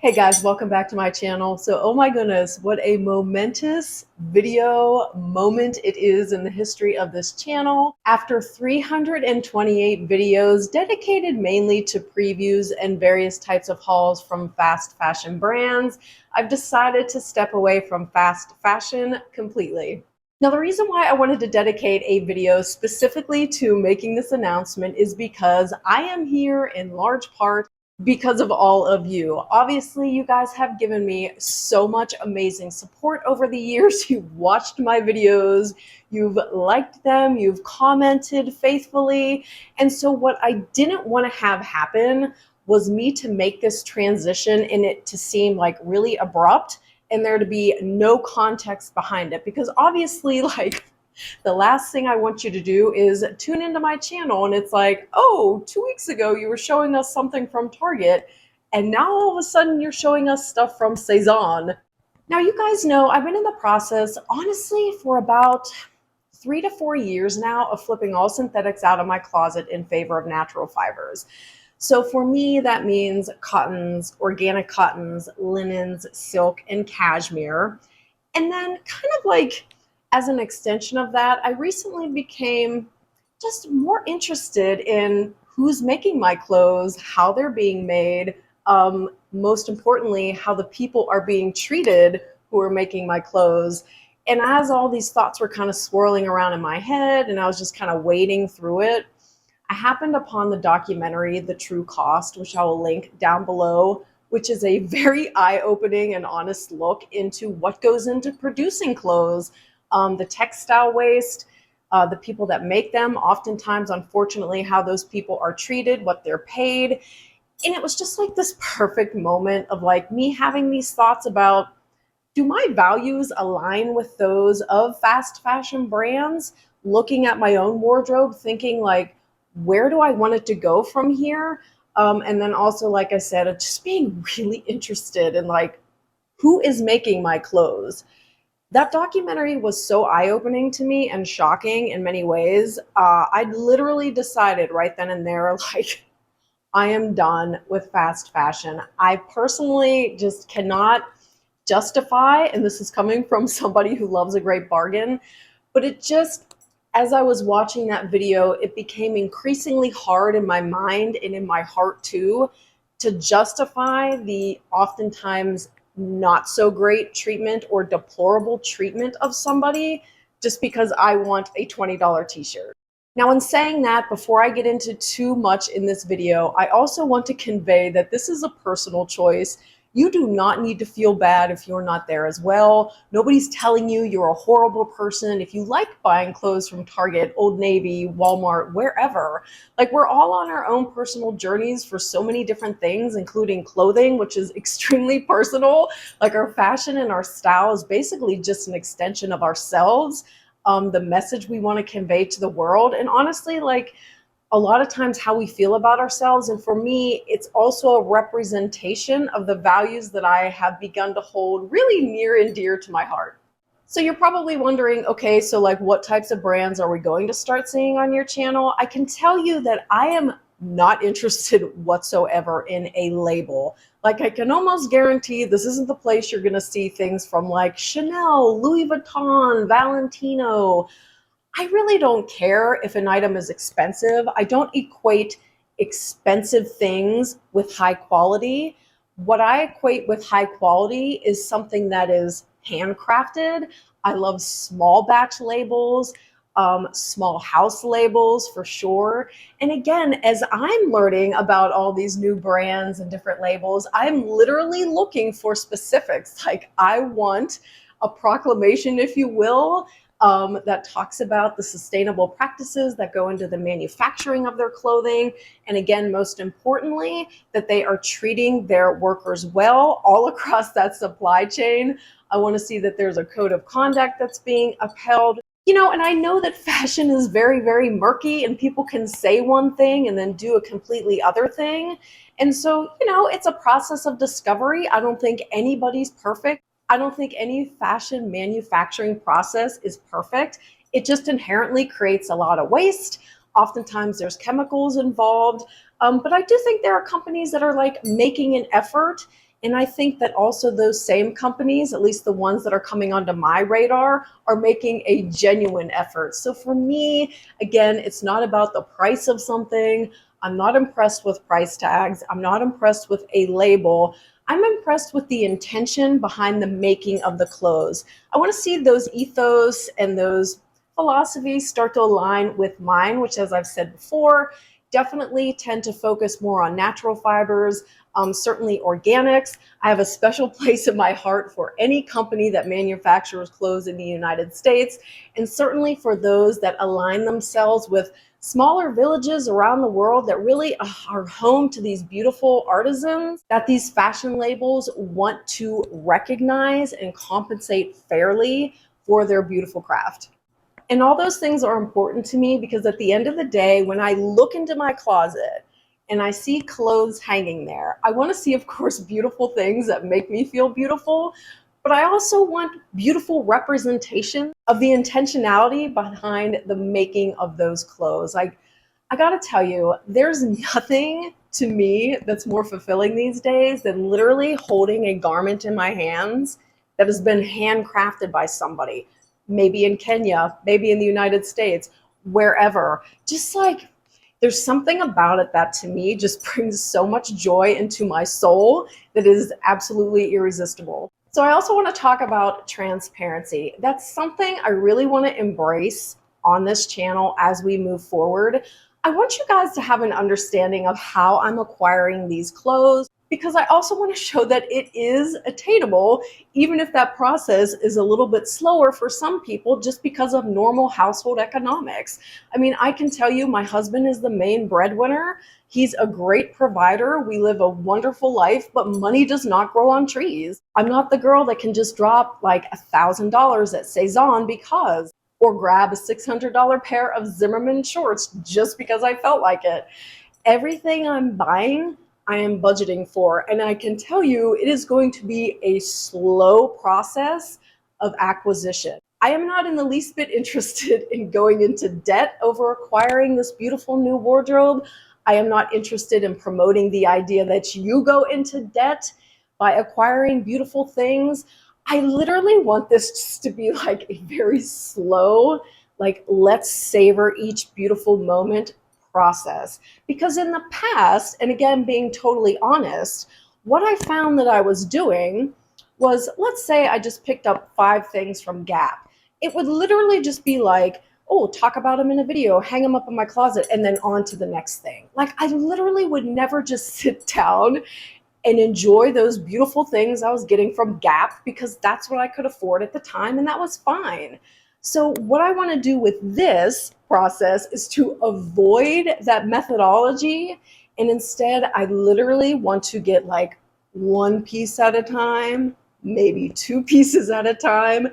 Hey guys, welcome back to my channel. So, oh my goodness, what a momentous video moment it is in the history of this channel. After 328 videos dedicated mainly to previews and various types of hauls from fast fashion brands, I've decided to step away from fast fashion completely. Now, the reason why I wanted to dedicate a video specifically to making this announcement is because I am here in large part because of all of you. Obviously, you guys have given me so much amazing support over the years. You've watched my videos, you've liked them, you've commented faithfully. And so what I didn't want to have happen was me to make this transition and it to seem like really abrupt and there to be no context behind it. Because obviously, like, the last thing I want you to do is tune into my channel and it's like, oh, 2 weeks ago you were showing us something from Target and now all of a sudden you're showing us stuff from Sezane. Now, you guys know I've been in the process, honestly, for about 3 to 4 years now of flipping all synthetics out of my closet in favor of natural fibers. So for me, that means cottons, organic cottons, linens, silk, and cashmere. And then kind of like as an extension of that, I recently became just more interested in who's making my clothes, how they're being made, most importantly, how the people are being treated who are making my clothes. And as all these thoughts were kind of swirling around in my head and I was just kind of wading through it, I happened upon the documentary, The True Cost, which I will link down below, which is a very eye-opening and honest look into what goes into producing clothes, the textile waste, the people that make them, oftentimes, unfortunately, how those people are treated, what they're paid. And it was just like this perfect moment of like me having these thoughts about, do my values align with those of fast fashion brands? Looking at my own wardrobe, thinking like, where do I want it to go from here? And then also, like I said, just being really interested in like, who is making my clothes? That documentary was so eye-opening to me and shocking in many ways. I literally decided right then and there, like, I am done with fast fashion. I personally just cannot justify, and this is coming from somebody who loves a great bargain, but it just, as I was watching that video, it became increasingly hard in my mind and in my heart too, to justify the oftentimes not so great treatment or deplorable treatment of somebody just because I want a $20 t-shirt. Now, in saying that, before I get into too much in this video, I also want to convey that this is a personal choice. You do not need to feel bad if you're not there as well. Nobody's telling you you're a horrible person if you like buying clothes from Target, Old Navy, Walmart, wherever. Like, we're all on our own personal journeys for so many different things, including clothing, which is extremely personal. Like, our fashion and our style is basically just an extension of ourselves, the message we want to convey to the world. And honestly, like, a lot of times how we feel about ourselves. And for me, it's also a representation of the values that I have begun to hold really near and dear to my heart. So you're probably wondering, okay, so like what types of brands are we going to start seeing on your channel? I can tell you that I am not interested whatsoever in a label. Like, I can almost guarantee this isn't the place you're going to see things from like Chanel, Louis Vuitton, Valentino. I really don't care if an item is expensive. I don't equate expensive things with high quality. What I equate with high quality is something that is handcrafted. I love small batch labels, small house labels for sure. And again, as I'm learning about all these new brands and different labels, I'm literally looking for specifics. Like, I want a proclamation, if you will, that talks about the sustainable practices that go into the manufacturing of their clothing. And again, most importantly, that they are treating their workers well all across that supply chain. I want to see that there's a code of conduct that's being upheld. You know, and I know that fashion is very, very murky and people can say one thing and then do a completely other thing. And so, you know, it's a process of discovery. I don't think anybody's perfect. I don't think any fashion manufacturing process is perfect. It just inherently creates a lot of waste. Oftentimes there's chemicals involved. But I do think there are companies that are like making an effort And I think that also those same companies, at least the ones that are coming onto my radar, are making a genuine effort. So for me, again, it's not about the price of something. I'm not impressed with price tags. I'm not impressed with a label. I'm impressed with the intention behind the making of the clothes. I want to see those ethos and those philosophies start to align with mine, which, as I've said before, definitely tend to focus more on natural fibers, certainly organics. I have a special place in my heart for any company that manufactures clothes in the United States, and certainly for those that align themselves with smaller villages around the world that really are home to these beautiful artisans that these fashion labels want to recognize and compensate fairly for their beautiful craft. And all those things are important to me because at the end of the day, when I look into my closet and I see clothes hanging there, I want to see, of course, beautiful things that make me feel beautiful, but I also want beautiful representation of the intentionality behind the making of those clothes. I gotta tell you, there's nothing to me that's more fulfilling these days than literally holding a garment in my hands that has been handcrafted by somebody, maybe in Kenya, maybe in the United States, wherever. Just like there's something about it that to me just brings so much joy into my soul that is absolutely irresistible. So I also want to talk about transparency. That's something I really want to embrace on this channel as we move forward. I want you guys to have an understanding of how I'm acquiring these clothes, because I also want to show that it is attainable, even if that process is a little bit slower for some people just because of normal household economics. I mean, I can tell you my husband is the main breadwinner. He's a great provider. We live a wonderful life, but money does not grow on trees. I'm not the girl that can just drop like $1,000 at Sezane because, or grab a $600 pair of Zimmerman shorts just because I felt like it. Everything I'm buying, I am budgeting for. And I can tell you it is going to be a slow process of acquisition. I am not in the least bit interested in going into debt over acquiring this beautiful new wardrobe. I am not interested in promoting the idea that you go into debt by acquiring beautiful things. I literally want this just to be like a very slow, like let's savor each beautiful moment process. Because in the past, and again, being totally honest, what I found that I was doing was, let's say I just picked up 5 things from Gap. It would literally just be like, oh, talk about them in a video, hang them up in my closet, and then on to the next thing. Like I literally would never just sit down and enjoy those beautiful things I was getting from Gap because that's what I could afford at the time, and that was fine. So what I want to do with this process is to avoid that methodology, and instead I literally want to get like 1 piece at a time, maybe 2 pieces at a time,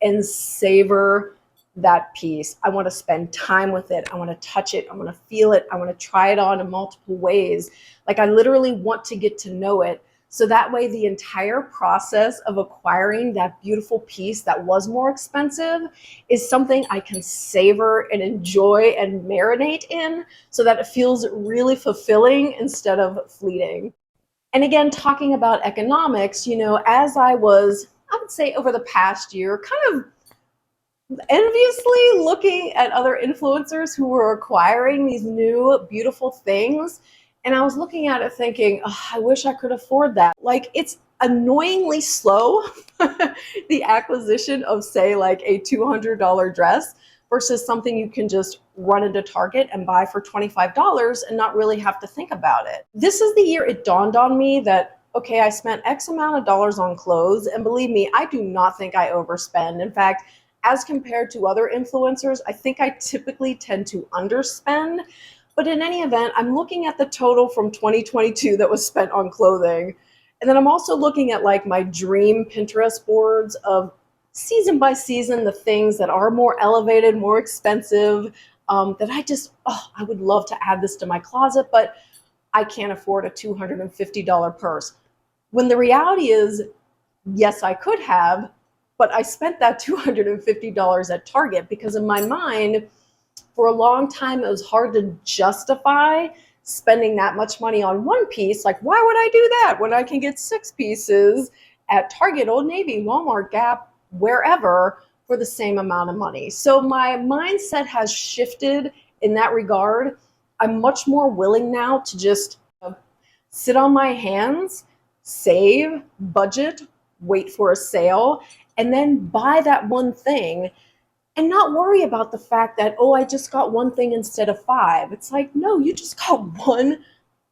and savor that piece. I want to spend time with it. I want to touch it. I want to feel it. I want to try it on in multiple ways. Like I literally want to get to know it. So that way the entire process of acquiring that beautiful piece that was more expensive is something I can savor and enjoy and marinate in so that it feels really fulfilling instead of fleeting. And again, talking about economics, you know, as I was, I would say over the past year, kind of enviously looking at other influencers who were acquiring these new beautiful things, and I was looking at it thinking, oh, I wish I could afford that. Like it's annoyingly slow, the acquisition of say like a $200 dress versus something you can just run into Target and buy for $25 and not really have to think about it. This is the year it dawned on me that, okay, I spent X amount of dollars on clothes, and believe me, I do not think I overspend. In fact, as compared to other influencers, I think I typically tend to underspend. But in any event, I'm looking at the total from 2022 that was spent on clothing. And then I'm also looking at like my dream Pinterest boards of season by season, the things that are more elevated, more expensive, that I just, oh, I would love to add this to my closet, but I can't afford a $250 purse. When the reality is, yes, I could have, but I spent that $250 at Target because in my mind, for a long time, it was hard to justify spending that much money on one piece. Like, why would I do that when I can get 6 pieces at Target, Old Navy, Walmart, Gap, wherever for the same amount of money? So my mindset has shifted in that regard. I'm much more willing now to just sit on my hands, save, budget, wait for a sale, and then buy that one thing and not worry about the fact that, oh, I just got one thing instead of 5. It's like, no, you just got one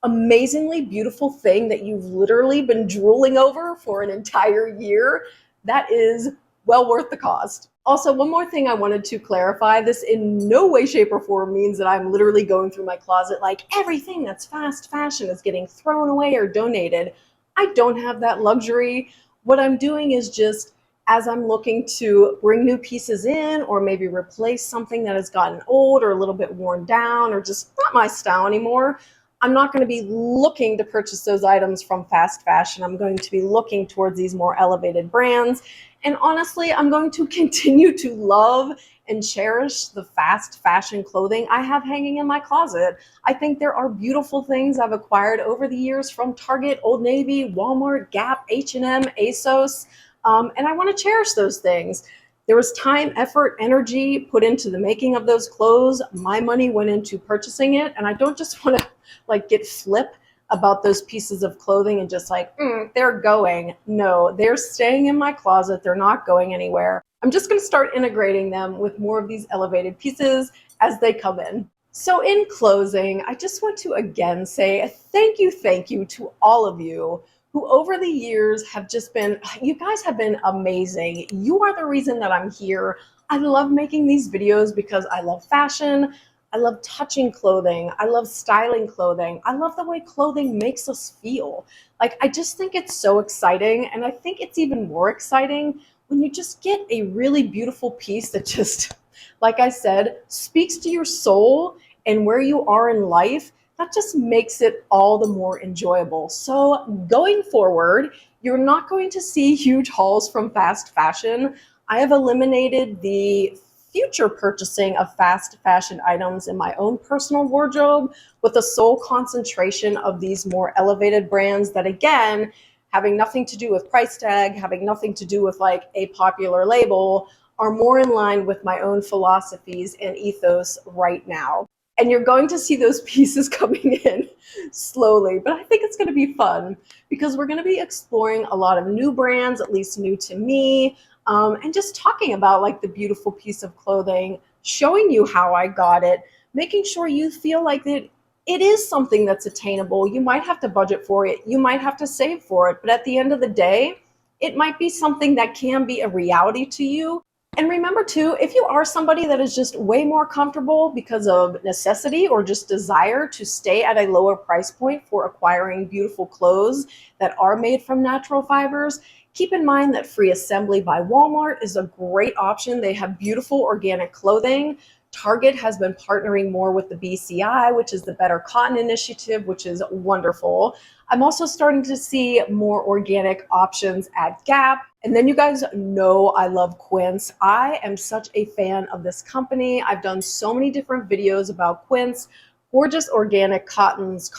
amazingly beautiful thing that you've literally been drooling over for an entire year. That is well worth the cost. Also, one more thing I wanted to clarify. This in no way, shape, or form means that I'm literally going through my closet like everything that's fast fashion is getting thrown away or donated. I don't have that luxury. What I'm doing is just, as I'm looking to bring new pieces in or maybe replace something that has gotten old or a little bit worn down or just not my style anymore, I'm not going to be looking to purchase those items from fast fashion. I'm going to be looking towards these more elevated brands. And honestly, I'm going to continue to love and cherish the fast fashion clothing I have hanging in my closet. I think there are beautiful things I've acquired over the years from Target, Old Navy, Walmart, Gap, H&M, ASOS, and I want to cherish those things. There was time, effort, energy put into the making of those clothes. My money went into purchasing it, and I don't just want to like get flip about those pieces of clothing and just like, they're going. No, they're staying in my closet. They're not going anywhere. I'm just going to start integrating them with more of these elevated pieces as they come in. So in closing, I just want to again say a thank you to all of you who over the years have just been, you guys have been amazing. You are the reason that I'm here. I love making these videos because I love fashion. I love touching clothing. I love styling clothing. I love the way clothing makes us feel. Like, I just think it's so exciting. And I think it's even more exciting when you just get a really beautiful piece that just, like I said, speaks to your soul and where you are in life. That just makes it all the more enjoyable. So going forward, you're not going to see huge hauls from fast fashion. I have eliminated the future purchasing of fast fashion items in my own personal wardrobe with a sole concentration of these more elevated brands that, again, having nothing to do with price tag, having nothing to do with like a popular label, are more in line with my own philosophies and ethos right now. And you're going to see those pieces coming in slowly, but I think it's going to be fun because we're going to be exploring a lot of new brands, at least new to me, and just talking about like the beautiful piece of clothing, showing you how I got it, making sure you feel like it is something that's attainable. You might have to budget for it, you might have to save for it, but at the end of the day, it might be something that can be a reality to you. And remember too, if you are somebody that is just way more comfortable because of necessity or just desire to stay at a lower price point for acquiring beautiful clothes that are made from natural fibers, keep in mind that Free Assembly by Walmart is a great option. They have beautiful organic clothing. Target has been partnering more with the BCI, which is the Better Cotton Initiative, which is wonderful. I'm also starting to see more organic options at Gap. And then you guys know I love Quince. I am such a fan of this company. I've done so many different videos about Quince. Gorgeous organic cottons,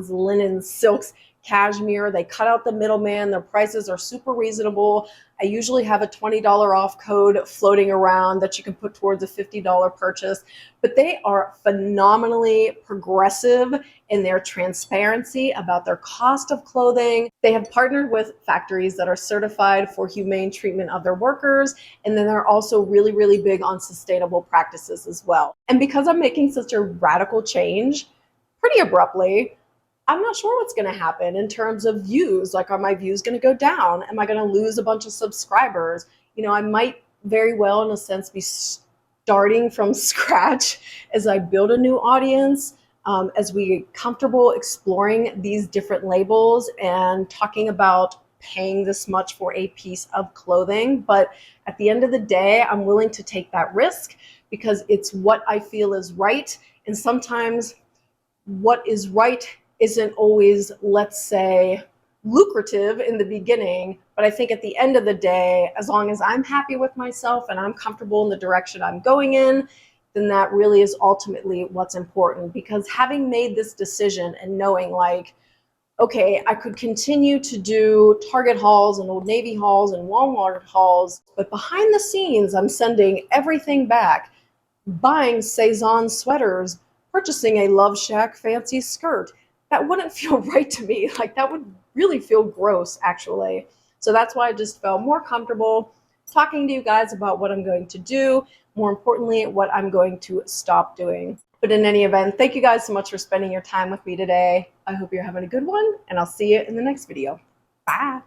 linens, silks, cashmere. They cut out the middleman. Their prices are super reasonable. I usually have a $20 off code floating around that you can put towards a $50 purchase, but they are phenomenally progressive in their transparency about their cost of clothing. They have partnered with factories that are certified for humane treatment of their workers, and then they're also really, really big on sustainable practices as well. And because I'm making such a radical change pretty abruptly, I'm not sure what's going to happen in terms of views. Like, are my views going to go down? Am I going to lose a bunch of subscribers? You know, I might very well, in a sense, be starting from scratch as I build a new audience, as we get comfortable exploring these different labels and talking about paying this much for a piece of clothing. But at the end of the day, I'm willing to take that risk because it's what I feel is right. And sometimes what is right isn't always, let's say, lucrative in the beginning, but I think at the end of the day, as long as I'm happy with myself and I'm comfortable in the direction I'm going in, then that really is ultimately what's important. Because having made this decision and knowing like, okay, I could continue to do Target hauls and Old Navy hauls and Walmart hauls, but behind the scenes, I'm sending everything back, buying Sezane sweaters, purchasing a LoveShackFancy skirt. That wouldn't feel right to me. Like, that would really feel gross, actually. So that's why I just felt more comfortable talking to you guys about what I'm going to do, more importantly, what I'm going to stop doing. But in any event, thank you guys so much for spending your time with me today. I hope you're having a good one, and I'll see you in the next video. Bye.